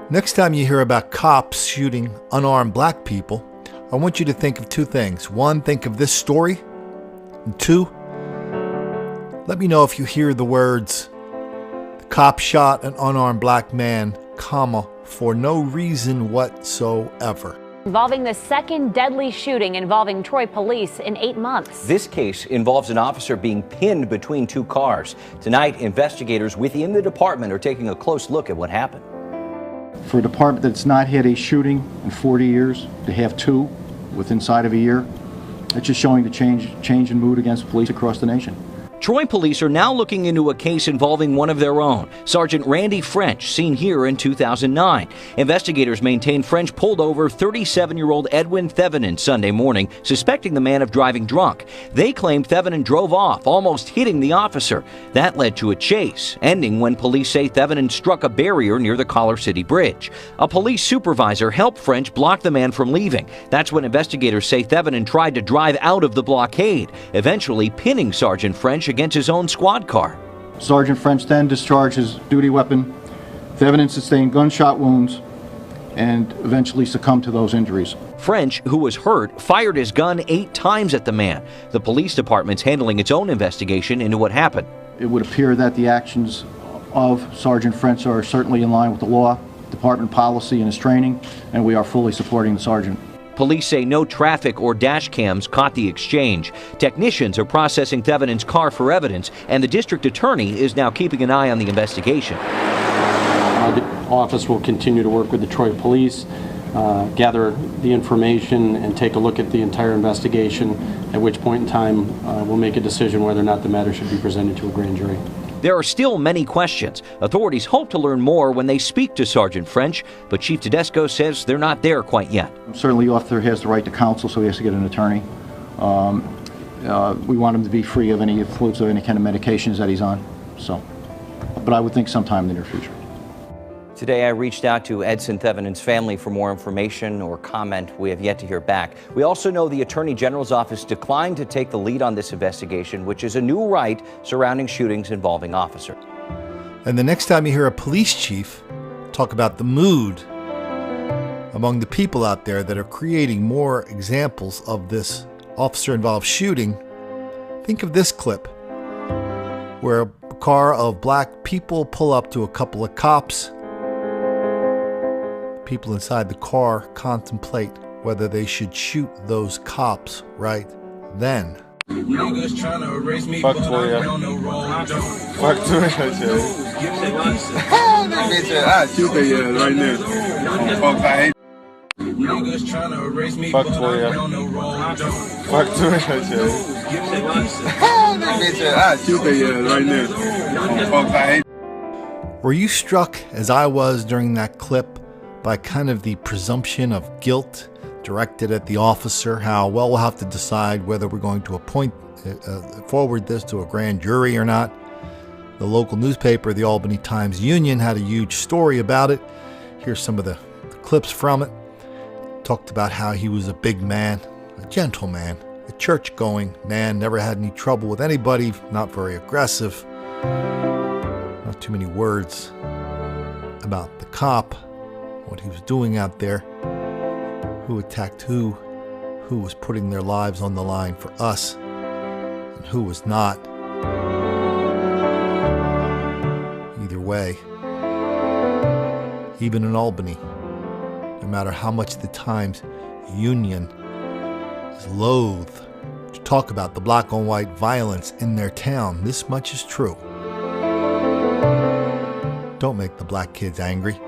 Next time you hear about cops shooting unarmed black people, I want you to think of two things. One, think of this story. And two, let me know if you hear the words, "The cop shot an unarmed black man, comma, for no reason whatsoever." Involving the second deadly shooting involving Troy police in 8 months. This case involves an officer being pinned between two cars. Tonight, investigators within the department are taking a close look at what happened. For a department that's not had a shooting in 40 years, to have two within inside of a year, it's just showing the change in mood against police across the nation. Troy police are now looking into a case involving one of their own, Sergeant Randy French, seen here in 2009. Investigators maintain French pulled over 37-year-old Edwin Thevenin Sunday morning, suspecting the man of driving drunk. They claimed Thevenin drove off, almost hitting the officer. That led to a chase, ending when police say Thevenin struck a barrier near the Collar City Bridge. A police supervisor helped French block the man from leaving. That's when investigators say Thevenin tried to drive out of the blockade, eventually pinning Sergeant French against his own squad car. Sergeant French then discharged his duty weapon. Thevenin sustained gunshot wounds and eventually succumbed to those injuries. French, who was hurt, fired his gun 8 times at the man. The police department's handling its own investigation into what happened. It would appear that the actions of Sergeant French are certainly in line with the law, department policy, and his training, and we are fully supporting the sergeant. Police say no traffic or dash cams caught the exchange. Technicians are processing Thevenin's car for evidence, and the district attorney is now keeping an eye on the investigation. The office will continue to work with the Troy police, gather the information, and take a look at the entire investigation, at which point in time we'll make a decision whether or not the matter should be presented to a grand jury. There are still many questions. Authorities hope to learn more when they speak to Sergeant French, but Chief Tedesco says they're not there quite yet. Certainly the officer has the right to counsel, so he has to get an attorney. We want him to be free of any influence of any kind of medications that he's on. But I would think sometime in the near future. Today I reached out to Edson Thevenin's family for more information or comment. We have yet to hear back. We also know the Attorney General's office declined to take the lead on this investigation, which is a new right surrounding shootings involving officers. And the next time you hear a police chief talk about the mood among the people out there that are creating more examples of this officer-involved shooting, think of this clip where a car of black people pull up to a couple of cops. People inside the car contemplate whether they should shoot those cops right then. Niggas trying to erase me, Fuck but Toya. I'm on the road. Fuck Toya. That bitch, I shoot her right now. Fuck, I hate. Niggas trying to erase me, Fuck but Toya. I'm on the road. Fuck Toya. That bitch, I shoot her right now. Fuck, I hate. Were you struck, as I was during that clip, by kind of the presumption of guilt directed at the officer? How, well, we'll have to decide whether we're going to forward this to a grand jury or not. The local newspaper, the Albany Times-Union, had a huge story about it. Here's some of the clips from it. Talked about how he was a big man, a gentleman, a church-going man, never had any trouble with anybody, not very aggressive. Not too many words about the cop, what he was doing out there, who attacked who was putting their lives on the line for us, and who was not. Either way, even in Albany, no matter how much the Times-Union is loath to talk about the black-on-white violence in their town, this much is true. Don't make the black kids angry.